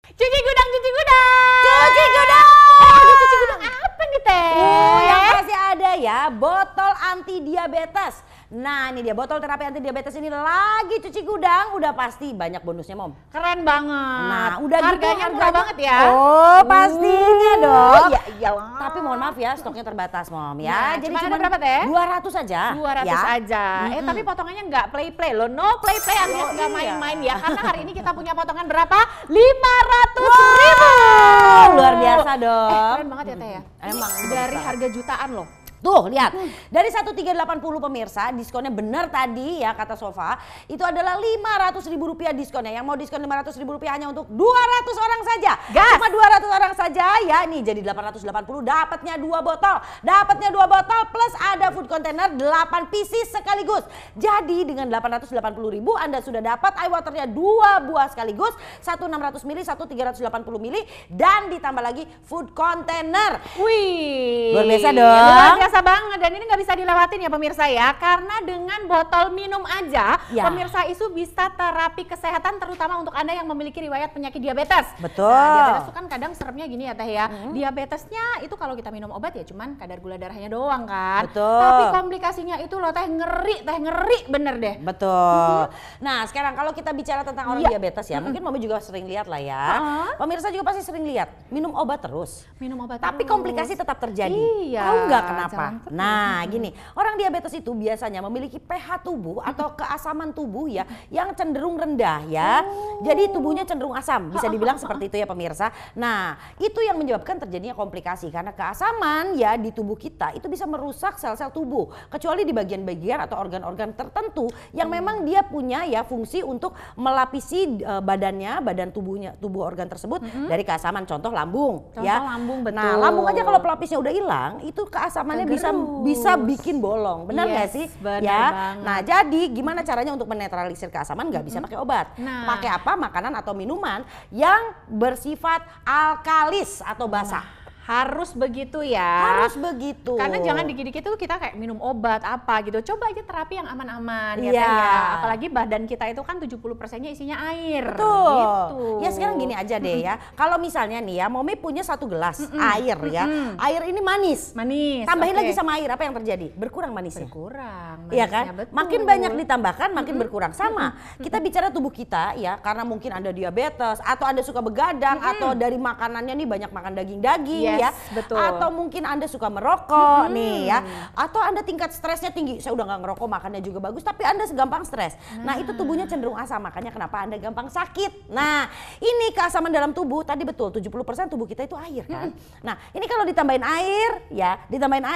Cuci gudang, cuci gudang. Cuci gudang. Ada cuci gudang apa nih Teh? Yang pasti ada ya, botol anti diabetes. Nah ini dia botol terapi anti diabetes ini lagi cuci gudang, udah pasti banyak bonusnya Mom. Keren banget. Nah udah harganya gitu murah banget ya. Oh pastinya dong. Ya iyalah. Tapi mohon maaf ya, stoknya terbatas Mom Nah, ya. Jadi cuma ada cuma berapa, Teh? 200 aja. 200 ya. aja. Tapi potongannya nggak play-play loh. No play-play alias nggak main-main ya. Karena hari ini kita punya potongan berapa? 500.000. Luar biasa dong. Keren banget ya Teh ya. Emang Dari banget. harga jutaan loh. Tuh lihat, dari 1380 pemirsa, diskonnya benar tadi ya kata Sofa, itu adalah Rp500.000 diskonnya. Yang mau diskon Rp500.000 hanya untuk 200 orang saja. Gas. Cuma 200 orang saja ya, nih jadi 880, dapatnya 2 botol. Dapatnya 2 botol plus ada food container 8 pieces sekaligus. Jadi dengan Rp880.000 Anda sudah dapat ice waternya 2 buah sekaligus, satu 600 ml, satu 380 ml, dan ditambah lagi food container. Wih, Luar biasa dong. Luar biasa banget, dan ini nggak bisa dilewatin ya pemirsa ya, karena dengan botol minum aja Ya. pemirsa itu bisa terapi kesehatan terutama untuk Anda yang memiliki riwayat penyakit diabetes. Betul. Nah, diabetes itu kan kadang seremnya gini ya Teh ya. Diabetesnya itu kalau kita minum obat ya cuman kadar gula darahnya doang kan. Betul. Tapi komplikasinya itu loh Teh ngeri bener deh. Betul. Nah sekarang kalau kita bicara tentang orang Iya. diabetes ya, mungkin Mama juga sering lihat lah ya. Pemirsa juga pasti sering lihat, minum obat terus. Minum obat Tapi terus. komplikasi tetap terjadi. Iya, Tahu nggak kenapa? jangan terus. Nah gini, orang diabetes itu biasanya memiliki pH tubuh atau keasaman tubuh ya yang cenderung rendah ya. Jadi tubuhnya cenderung asam, bisa dibilang seperti itu ya pemirsa. Nah itu yang menyebabkan terjadinya komplikasi karena keasaman ya di tubuh kita itu bisa merusak sel-sel tubuh. Kecuali di bagian-bagian atau organ-organ tertentu yang memang dia punya ya fungsi untuk melapisi badan tubuhnya, tubuh organ tersebut dari keasaman. Contoh lambung Contoh ya. lambung, betul. Nah lambung aja kalau pelapisnya udah hilang itu keasamannya Kegerus. bisa bikin bolong, benar nggak Yes, sih? benar Ya. banget. Nah jadi gimana caranya untuk menetralisir keasaman? Nggak bisa pakai obat. Nah. Pakai apa? Makanan atau minuman yang bersifat alkalis atau basa. Harus begitu ya. Harus begitu. Karena jangan dikit-dikit tuh kita kayak minum obat apa gitu. Coba aja terapi yang aman-aman ya Iya. Teh ya. Apalagi badan kita itu kan 70%-nya isinya air. Betul. Gitu. Ya sekarang gini aja deh ya. Kalau misalnya nih ya, Momi punya 1 gelas air ya. Air ini manis. Manis. Tambahin oke. lagi sama air, apa yang terjadi? Berkurang manisnya. Berkurang. Iya kan? manisnya, betul. Makin banyak ditambahkan, makin berkurang. Sama. Kita bicara tubuh kita ya, karena mungkin Anda diabetes atau Anda suka begadang atau dari makanannya nih banyak makan daging-daging Yes, ya. betul. Atau mungkin Anda suka merokok nih ya. Atau Anda tingkat stresnya tinggi. Saya udah nggak ngerokok, makannya juga bagus, tapi Anda segampang stres. Nah, itu tubuhnya cenderung asam. Makanya kenapa Anda gampang sakit. Nah, ini keasaman dalam tubuh tadi betul 70% tubuh kita itu air kan. Nah, ini kalau ditambahin air ya, ditambahin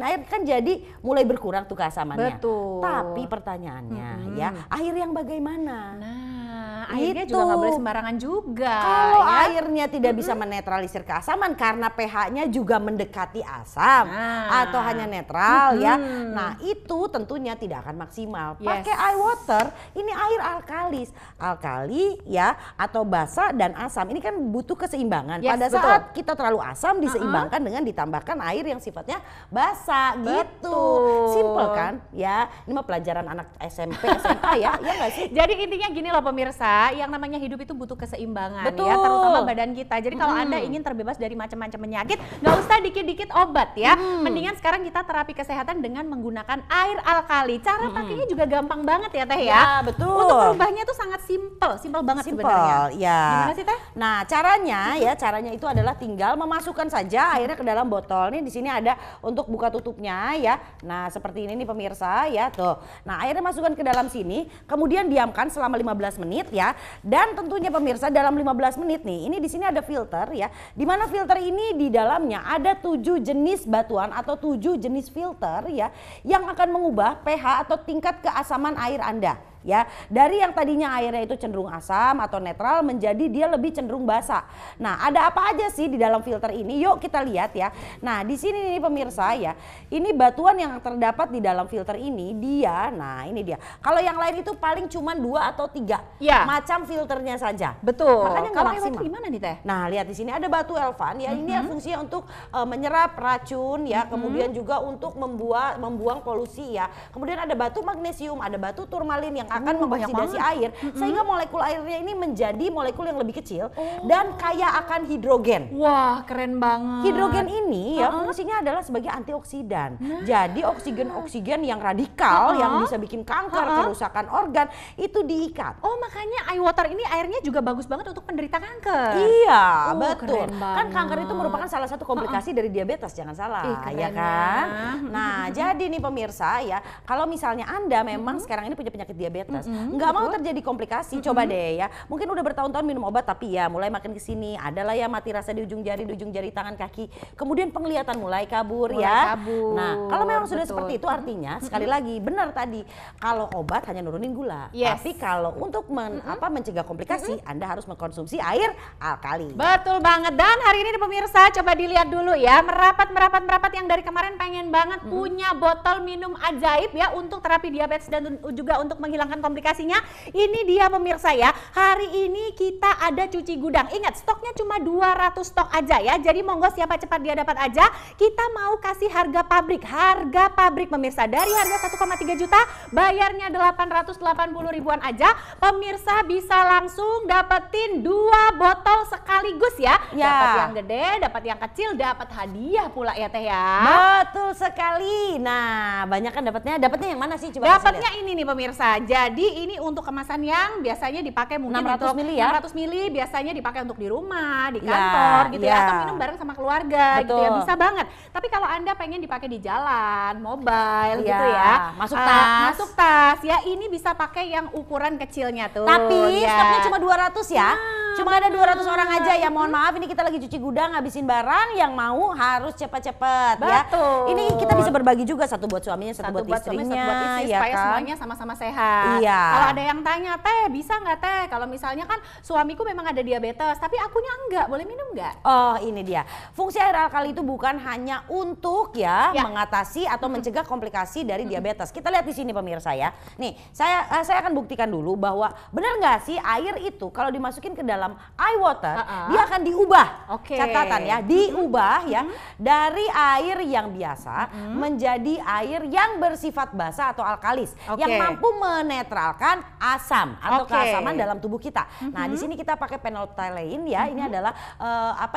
air kan jadi mulai berkurang tuh keasamannya. Betul. Tapi pertanyaannya ya, air yang bagaimana? Nah, airnya Itu. juga nggak boleh sembarangan juga. Kalau ya. airnya tidak bisa menetralisir keasaman karena pH-nya juga mendekati asam Nah. atau hanya netral ya. Nah, itu tentunya tidak akan maksimal. Yes. Pakai ice water, ini air alkalis. Alkali ya atau basa dan asam. Ini kan butuh keseimbangan. Yes, Pada betul. saat kita terlalu asam diseimbangkan dengan ditambahkan air yang sifatnya basa gitu. Betul. Simple kan? Ya, ini mah pelajaran anak SMP, SMA ya. Ya nggak sih? Jadi intinya gini loh pemirsa, yang namanya hidup itu butuh keseimbangan Betul. ya, terutama badan kita. Jadi kalau Anda ingin terbebas dari macam-macam penyakit, nggak usah dikit-dikit obat ya. Mendingan sekarang kita terapi kesehatan dengan menggunakan air alkali. Cara pakainya juga gampang banget ya Teh ya. Ya, betul. Untuk merubahnya tuh sangat simple banget sebenarnya. Ya. Gimana sih Teh? Nah, caranya itu adalah tinggal memasukkan saja airnya ke dalam botol. Nih di sini ada untuk buka tutupnya ya. Nah, seperti ini nih pemirsa ya, tuh. Nah, airnya masukkan ke dalam sini, kemudian diamkan selama 15 menit ya. Dan tentunya pemirsa dalam 15 menit nih, ini di sini ada filter ya. Di mana filter ini di dalamnya ada 7 jenis batuan atau 7 jenis filter ya yang akan mengubah pH atau tingkat keasaman air Anda. Ya, dari yang tadinya airnya itu cenderung asam atau netral menjadi dia lebih cenderung basa. Nah, ada apa aja sih di dalam filter ini? Yuk kita lihat ya. Nah, di sini nih pemirsa ya, ini batuan yang terdapat di dalam filter ini dia, nah ini dia. Kalau yang lain itu paling cuma 2 atau 3 Ya. macam filternya saja. Betul. Makanya nggak Kalau maksimal. hewan gimana nih Teh? Nah, lihat di sini ada batu elvan ya. Ini ya fungsinya untuk menyerap racun ya, kemudian juga untuk membuang polusi ya. Kemudian ada batu magnesium, ada batu turmalin yang akan banyak mengoksidasi banget. air sehingga molekul airnya ini menjadi molekul yang lebih kecil dan kaya akan hidrogen. Wah, keren banget. Hidrogen ini ya fungsinya adalah sebagai antioksidan. Jadi oksigen-oksigen yang radikal yang bisa bikin kanker, kerusakan organ itu diikat. Oh, makanya iWater ini airnya juga bagus banget untuk penderita kanker. Iya, Oh, betul. keren Kan kanker banget. itu merupakan salah satu komplikasi dari diabetes, jangan salah, Keren ya kan? ya. Nah, jadi nih pemirsa ya, kalau misalnya Anda memang sekarang ini punya penyakit diabetes, nggak mau terjadi komplikasi, coba deh ya. Mungkin udah bertahun-tahun minum obat tapi ya mulai makin kesini adalah ya mati rasa di ujung jari tangan kaki. Kemudian penglihatan mulai kabur ya. kabur, Nah, kalau memang sudah betul. seperti itu artinya sekali lagi benar tadi kalau obat hanya nurunin gula. Yes. Tapi kalau untuk mencegah komplikasi, Anda harus mengkonsumsi air alkali. Betul banget. Dan hari ini nih pemirsa, coba dilihat dulu ya. Merapat yang dari kemarin pengen banget punya botol minum ajaib ya untuk terapi diabetes dan juga untuk menghilangkan komplikasinya. Ini dia pemirsa ya. Hari ini kita ada cuci gudang. Ingat, stoknya cuma 200 stok aja ya. Jadi monggo siapa cepat dia dapat aja. Kita mau kasih harga pabrik. Harga pabrik pemirsa dari harga 1,3 juta, bayarnya 880 ribuan aja. Pemirsa bisa langsung dapetin 2 botol sekaligus ya. Ya. Dapat yang gede, dapat yang kecil, dapat hadiah pula ya Teh ya. Betul sekali. Nah, banyak kan dapatnya yang mana sih? Coba kasih Dapatnya ini nih pemirsa. Jadi ini untuk kemasan yang biasanya dipakai mungkin 600 untuk mili ya? 600 mili biasanya dipakai untuk di rumah, di Ya, kantor gitu ya, ya. atau minum bareng sama keluarga gitu ya. Betul. Bisa banget. Tapi kalau Anda pengen dipakai di jalan, mobile Ya, gitu ya. masuk tas. Masuk tas ya. Ini bisa pakai yang ukuran kecilnya tuh. Tapi ya. stoknya cuma 200 ya. Cuma ada 200 orang aja ya. Mohon maaf ini kita lagi cuci gudang ngabisin barang, yang mau harus cepet-cepet ya. Betul. Ini kita bisa berbagi juga, satu buat suaminya, satu buat suami, istrinya, satu buat istri, ya supaya kan? semuanya sama-sama sehat. Iya. Kalau ada yang tanya, Teh bisa nggak Teh? Kalau misalnya kan suamiku memang ada diabetes, tapi akunya enggak, boleh minum nggak? Oh, ini dia. Fungsi air alkali itu bukan hanya untuk ya mengatasi atau mencegah komplikasi dari diabetes. Kita lihat di sini pemirsa ya. Nih, saya akan buktikan dulu bahwa benar nggak sih air itu kalau dimasukin ke dalam iWater, dia akan diubah. Oke. Catatan ya, diubah ya dari air yang biasa menjadi air yang bersifat basa atau alkalis yang mampu menetralkan asam atau keasaman dalam tubuh kita. Nah, di sini kita pakai phenolphthalein ya. Ini adalah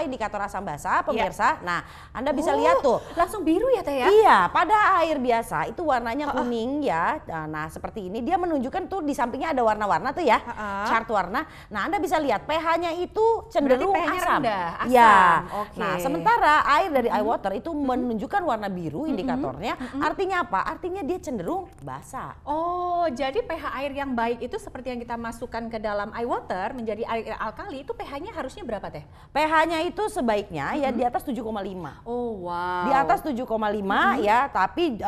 indikator asam basa pemirsa. Nah, Anda bisa lihat tuh. Langsung biru ya Teh ya? Iya, pada air biasa itu warnanya kuning ya. Nah, seperti ini dia menunjukkan tuh di sampingnya ada warna-warna tuh ya. Chart warna. Nah, Anda bisa lihat pH-nya itu cenderung Berarti pH-nya asam. rendah, asam. Ya. Oke. Nah, sementara air dari iWater itu menunjukkan warna biru indikatornya. Artinya apa? Artinya dia cenderung basa. Oh, jadi pH air yang baik itu seperti yang kita masukkan ke dalam iWater menjadi air alkali, itu pH-nya harusnya berapa Teh? pH-nya itu sebaiknya ya di atas 7,5. Oh, wow. Di atas 7,5 ya, tapi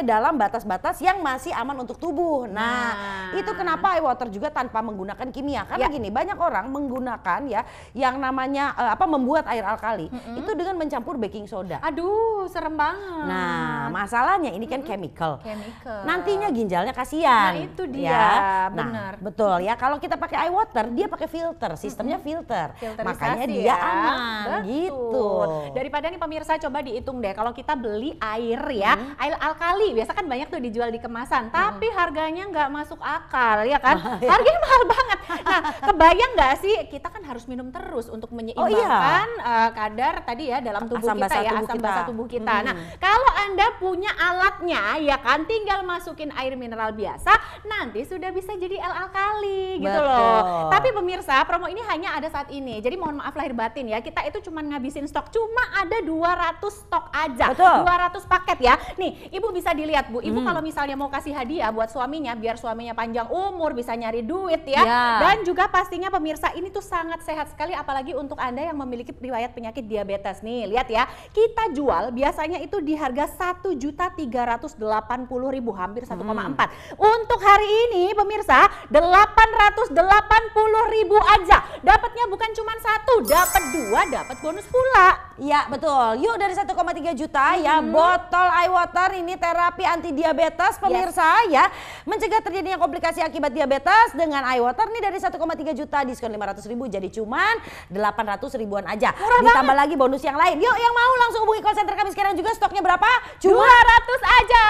dalam batas-batas yang masih aman untuk tubuh. Nah, itu kenapa iWater juga tanpa menggunakan kimia. Karena gini, banyak orang menggunakan ya yang namanya membuat air alkali itu dengan mencampur baking soda. Aduh, serem banget. Nah, masalahnya ini kan chemical. Chemical. Nantinya ginjalnya kasihan. Nah, itu dia, ya. benar. Nah, betul ya. Kalau kita pakai iWater, dia pakai filter, sistemnya filter. Filterisasi Makanya dia ya. aman Betul. gitu. Daripada nih pemirsa coba dihitung deh, kalau kita beli air ya, air alkali biasa kan banyak tuh dijual di kemasan, tapi harganya nggak masuk akal ya kan? Harganya mahal banget. Nah, kebayang nggak sih kita kan harus minum terus untuk menyeimbangkan kadar tadi ya dalam tubuh Asam kita basa ya, tubuh asam kita. basa tubuh kita. Nah, kalau Anda punya alatnya ya kan, tinggal masukin air mineral biasa, nanti sudah bisa jadi alkali gitu loh. Tapi pemirsa, promo ini hanya ada saat ini. Jadi mohon maaf lahir batin ya, kita itu cuma ngabisin stok, cuma ada 200 stok aja. Betul. 200 paket ya. Nih, Ibu bisa dilihat Bu, Ibu kalau misalnya mau kasih hadiah buat suaminya biar suaminya panjang umur, bisa nyari duit ya. Dan juga pastinya pemirsa ini tuh sangat sehat sekali, apalagi untuk Anda yang memiliki riwayat penyakit diabetes. Nih, lihat ya. Kita jual biasanya itu di harga 1.380.000, hampir 1,4. Untuk hari ini pemirsa 880.000 aja. Dapatnya bukan cuma satu, dapat 2, dapat bonus pula. Iya betul. Yuk dari 1,3 juta ya botol iWater ini terapi anti diabetes pemirsa ya. Mencegah terjadinya komplikasi akibat diabetes dengan iWater nih dari 1,3 juta diskon 500.000 jadi cuman 800 ribuan aja. Ditambah lagi bonus yang lain. Yuk yang mau langsung hubungi call center kami sekarang juga, stoknya berapa? Cuma 200 aja.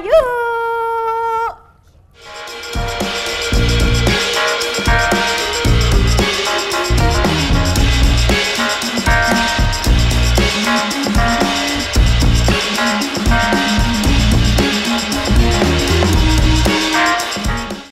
Yuk.